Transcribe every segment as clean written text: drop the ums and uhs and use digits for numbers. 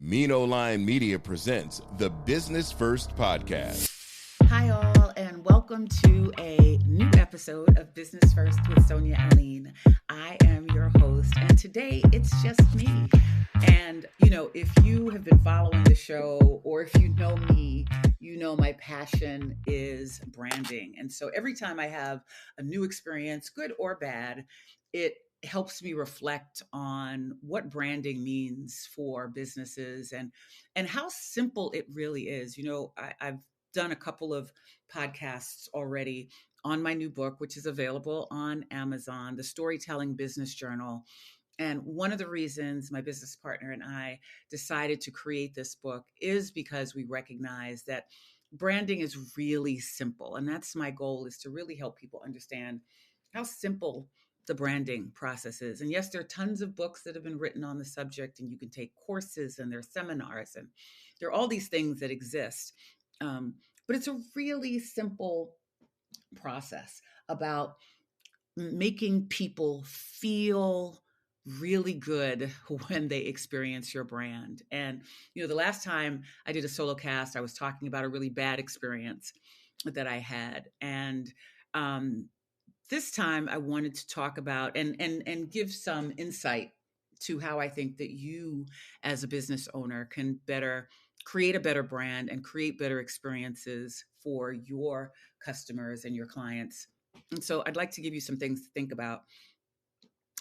Mino Line Media presents the Business First Podcast. Hi, all, and welcome to a new episode of Business First with Sonia and Aline. I am your host, and today it's just me. And, if you have been following the show or if you know me, you know my passion is branding. And so every time I have a new experience, good or bad, it helps me reflect on what branding means for businesses and how simple it really is. I've done a couple of podcasts already on my new book, which is available on Amazon, the Storytelling Business Journal. And one of the reasons my business partner and I decided to create this book is because we recognize that branding is really simple. And that's my goal, is to really help people understand how simple the branding process is. And yes, there are tons of books that have been written on the subject, and you can take courses and there are seminars and there are all these things that exist. But it's a really simple process about making people feel really good when they experience your brand. And, the last time I did a solo cast, I was talking about a really bad experience that I had. And this time I wanted to talk about and give some insight to how I think that you as a business owner can create a better brand and create better experiences for your customers and your clients. And so I'd like to give you some things to think about.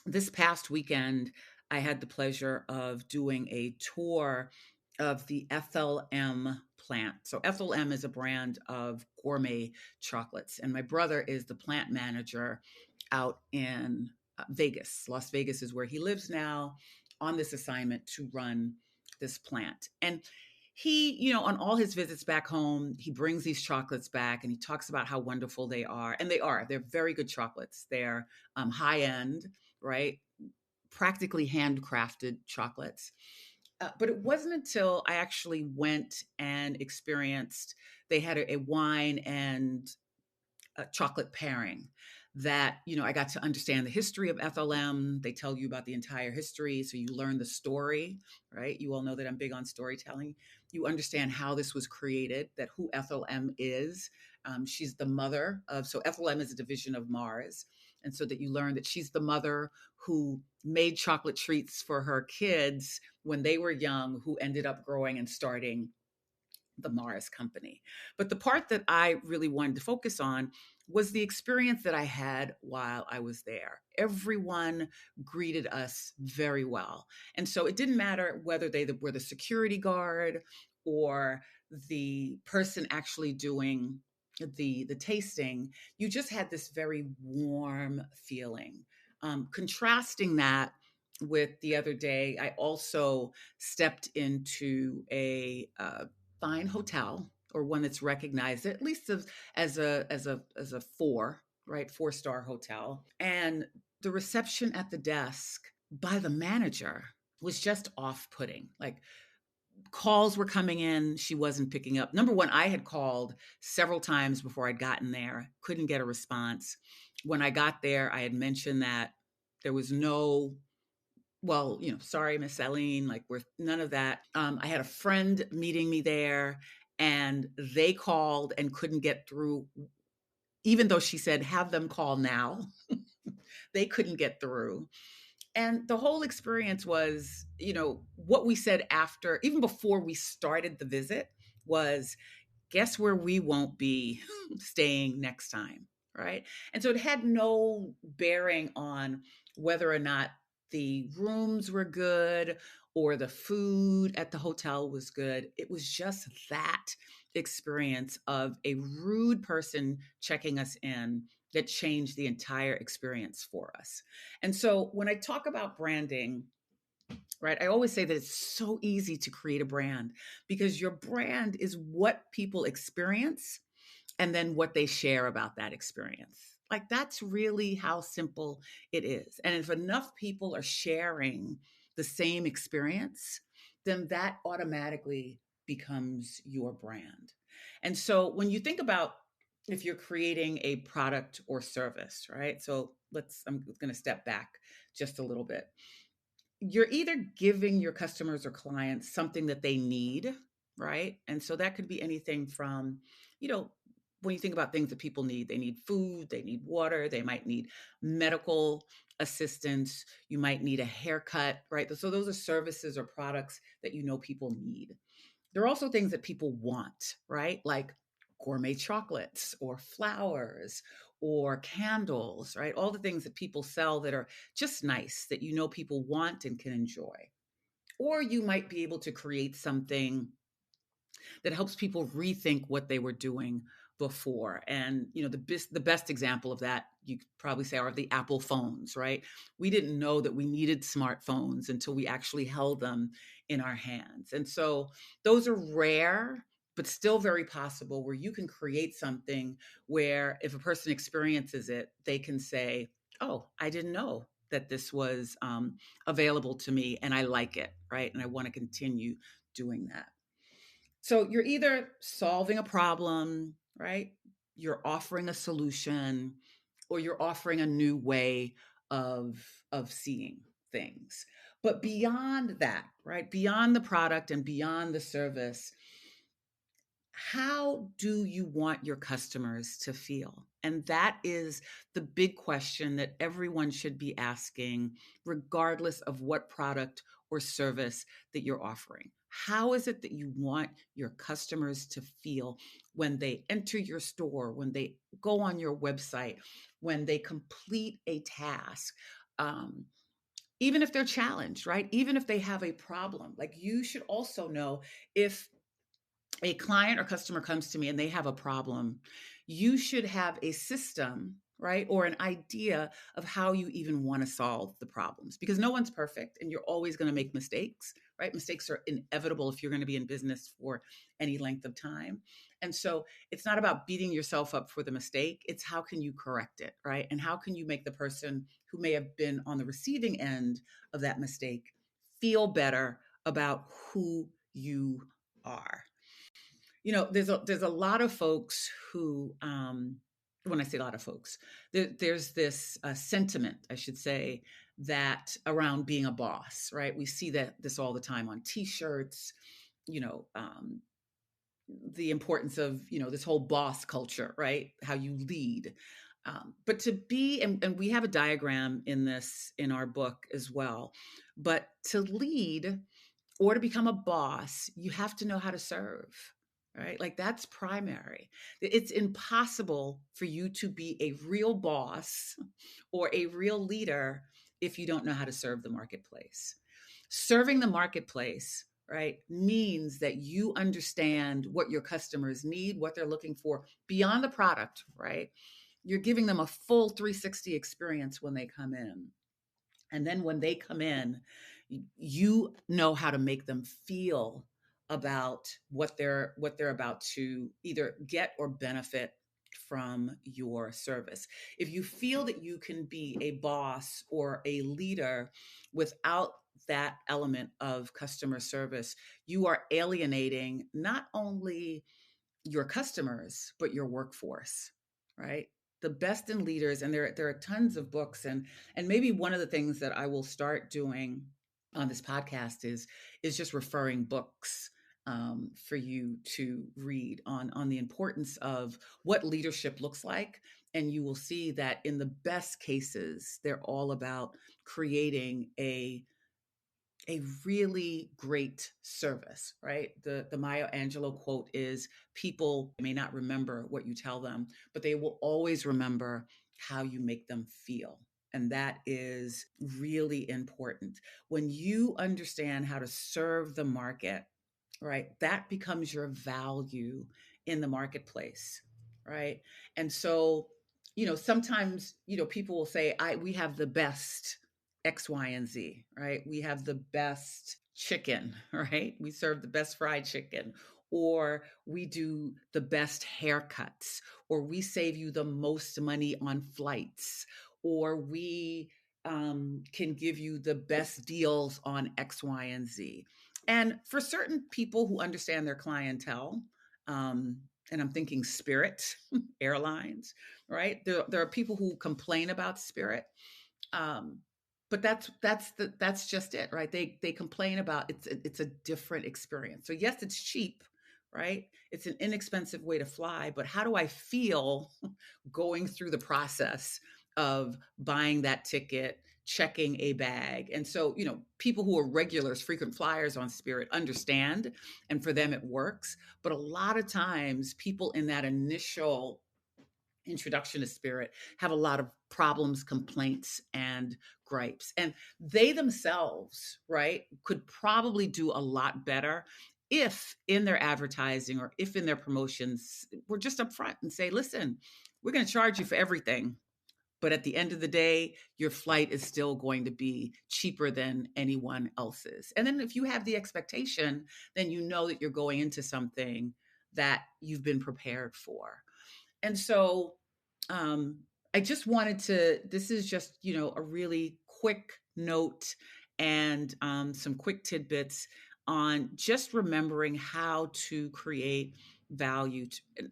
This past weekend, I had the pleasure of doing a tour of the FLM plant. So FLM is a brand of gourmet chocolates, and my brother is the plant manager out in Vegas. Las Vegas is where he lives now, on this assignment to run this plant. And he, on all his visits back home, he brings these chocolates back and he talks about how wonderful they are. And they're very good chocolates. They're high end, right? Practically handcrafted chocolates. But it wasn't until I actually went and experienced, they had a wine and a chocolate pairing that, I got to understand the history of FLM. They tell you about the entire history. So you learn the story, right? You all know that I'm big on storytelling. You understand how this was created, that who FLM is. She's the mother so FLM is a division of Mars. And so that you learn that she's the mother who made chocolate treats for her kids when they were young, who ended up growing and starting the Mars company. But the part that I really wanted to focus on was the experience that I had while I was there. Everyone greeted us very well. And so it didn't matter whether they were the security guard or the person actually doing the tasting. You just had this very warm feeling. Contrasting that with the other day, I also stepped into a fine hotel, or one that's recognized at least as a 4-star hotel. And the reception at the desk by the manager was just off-putting. Like, calls were coming in, she wasn't picking up. Number one, I had called several times before I'd gotten there, couldn't get a response. When I got there, I had mentioned that there was sorry, Miss Aline, none of that. I had a friend meeting me there, and they called and couldn't get through, even though she said, have them call now. They couldn't get through. And the whole experience was, what we said after, even before we started the visit, was, guess where we won't be staying next time, right? And so it had no bearing on whether or not the rooms were good or the food at the hotel was good. It was just that experience of a rude person checking us in that changed the entire experience for us. And so when I talk about branding, right, I always say that it's so easy to create a brand, because your brand is what people experience and then what they share about that experience. Like, that's really how simple it is. And if enough people are sharing the same experience, then that automatically becomes your brand. And so when you think about, if you're creating a product or service, right? So I'm going to step back just a little bit. you're either giving your customers or clients something that they need, right? And so that could be anything from, you know, when you think about things that people need, they need food, they need water, they might need medical assistance, you might need a haircut, right? So those are services or products that you know people need. There are also things that people want, right? Like gourmet chocolates or flowers or candles, right? All the things that people sell that are just nice that you know people want and can enjoy. Or you might be able to create something that helps people rethink what they were doing before. And the best example of that you could probably say are the Apple phones, right? We didn't know that we needed smartphones until we actually held them in our hands. And so those are rare, but still very possible, where you can create something where if a person experiences it, they can say, oh, I didn't know that this was available to me and I like it, right? And I want to continue doing that. So you're either solving a problem, right? You're offering a solution, or you're offering a new way of of seeing things. But beyond that, right? Beyond the product and beyond the service, how do you want your customers to feel? And that is the big question that everyone should be asking, regardless of what product or service that you're offering. How is it that you want your customers to feel when they enter your store, when they go on your website, when they complete a task? Um, Even if they're challenged, right? Even if they have a problem, like you should also know if a client or customer comes to me and they have a problem, you should have a system, right? Or an idea of how you even want to solve the problems, because no one's perfect and you're always going to make mistakes, right? Mistakes are inevitable if you're going to be in business for any length of time. And so it's not about beating yourself up for the mistake. It's how can you correct it, right? And how can you make the person who may have been on the receiving end of that mistake feel better about who you are? There's a lot of folks who, when I say a lot of folks, there's this sentiment, I should say, that around being a boss, right? We see that this all the time on T-shirts, you know, the importance of this whole boss culture, right? How you lead. But to be, and we have a diagram in our book as well, but to lead or to become a boss, you have to know how to serve, right? Like that's primary. It's impossible for you to be a real boss or a real leader if you don't know how to serve the marketplace. Serving the marketplace, right, means that you understand what your customers need, what they're looking for beyond the product, right? You're giving them a full 360 experience when they come in. And then when they come in, you know how to make them feel about what they're about to either get or benefit from your service. If you feel that you can be a boss or a leader without that element of customer service, you are alienating not only your customers, but your workforce, right? The best in leaders, and there are tons of books, and maybe one of the things that I will start doing on this podcast is just referring books for you to read on the importance of what leadership looks like. And you will see that in the best cases, they're all about creating a really great service, right? The Maya Angelou quote is, people may not remember what you tell them, but they will always remember how you make them feel. And that is really important. When you understand how to serve the market, right, that becomes your value in the marketplace, right? And so, sometimes, people will say, we have the best X, Y, and Z, right? We have the best chicken, right? We serve the best fried chicken, or we do the best haircuts, or we save you the most money on flights, or we can give you the best deals on X, Y, and Z. And for certain people who understand their clientele, um, and I'm thinking Spirit Airlines, right? There are people who complain about Spirit. Um, but that's just it, right? They complain about it's a different experience. So yes, it's cheap, right? It's an inexpensive way to fly, but how do I feel going through the process of buying that ticket, checking a bag? And so, people who are regulars, frequent flyers on Spirit understand, and for them it works. But a lot of times people in that initial introduction to Spirit have a lot of problems, complaints, and gripes. And they themselves, right, could probably do a lot better if in their advertising or if in their promotions, we're just upfront and say, listen, we're going to charge you for everything. But at the end of the day, your flight is still going to be cheaper than anyone else's. And then if you have the expectation, then you know that you're going into something that you've been prepared for. And so um, I just wanted to, this is just, a really quick note and some quick tidbits on just remembering how to create value.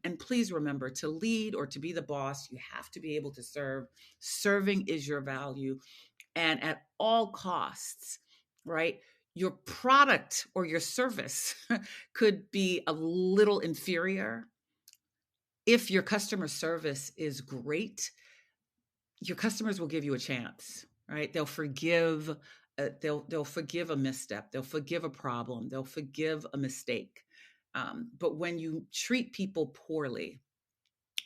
And please remember, to lead or to be the boss, you have to be able to serve. Serving is your value. And at all costs, right? Your product or your service could be a little inferior. If your customer service is great, your customers will give you a chance, right? They'll forgive. They'll forgive a misstep. They'll forgive a problem. They'll forgive a mistake. But when you treat people poorly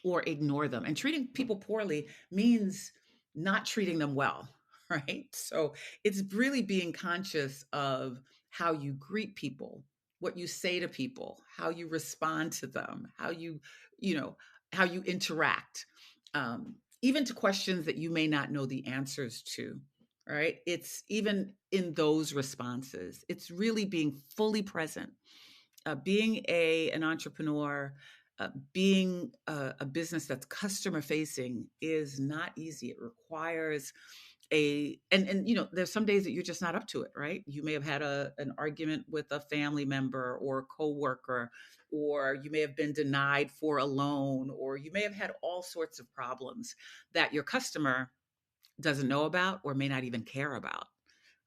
or ignore them, and treating people poorly means not treating them well, right? So it's really being conscious of how you greet people, what you say to people, how you respond to them, how you interact, even to questions that you may not know the answers to, right? It's even in those responses, it's really being fully present. Being an entrepreneur, being a business that's customer facing is not easy. It requires there's some days that you're just not up to it, right? You may have had an argument with a family member or a coworker, or you may have been denied for a loan, or you may have had all sorts of problems that your customer doesn't know about or may not even care about,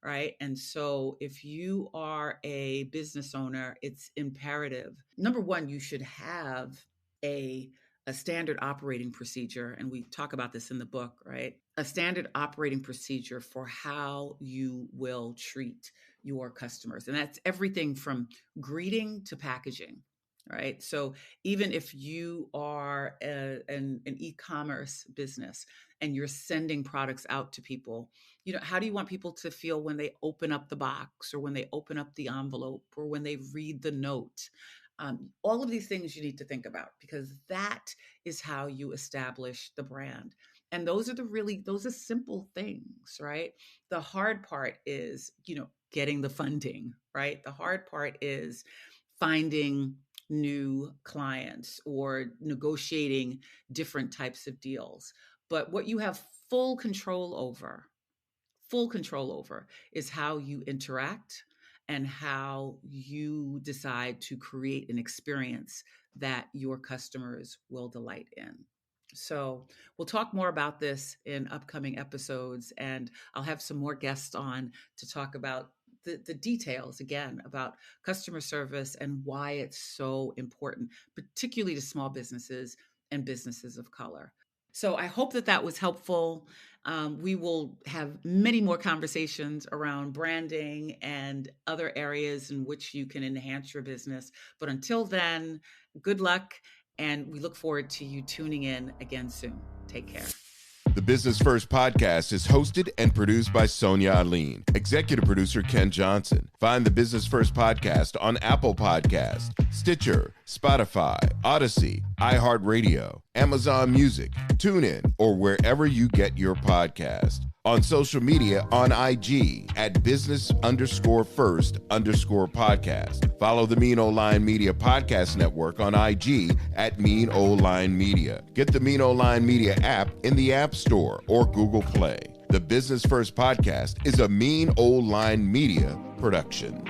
right? And so if you are a business owner, it's imperative. Number one, you should have a standard operating procedure. And we talk about this in the book, right? A standard operating procedure for how you will treat your customers. And that's everything from greeting to packaging, right? So even if you are an e-commerce business and you're sending products out to people, how do you want people to feel when they open up the box or when they open up the envelope or when they read the note? All of these things you need to think about, because that is how you establish the brand. And those are simple things, right? The hard part is, getting the funding, right? The hard part is finding new clients or negotiating different types of deals. But what you have full control over is how you interact and how you decide to create an experience that your customers will delight in. So we'll talk more about this in upcoming episodes, and I'll have some more guests on to talk about the details, again, about customer service and why it's so important, particularly to small businesses and businesses of color. So I hope that was helpful. We will have many more conversations around branding and other areas in which you can enhance your business. But until then, good luck, and we look forward to you tuning in again soon. Take care. The Business First podcast is hosted and produced by Sonia Aline. Executive producer Ken Johnson. Find the Business First podcast on Apple Podcasts, Stitcher, Spotify, Odyssey, iHeartRadio, Amazon Music, TuneIn, or wherever you get your podcast. On social media on IG at business_first_podcast. Follow the Mean Old Line Media Podcast Network on IG at Mean Old Line Media. Get the Mean Old Line Media app in the App Store or Google Play. The Business First podcast is a Mean Old Line Media production.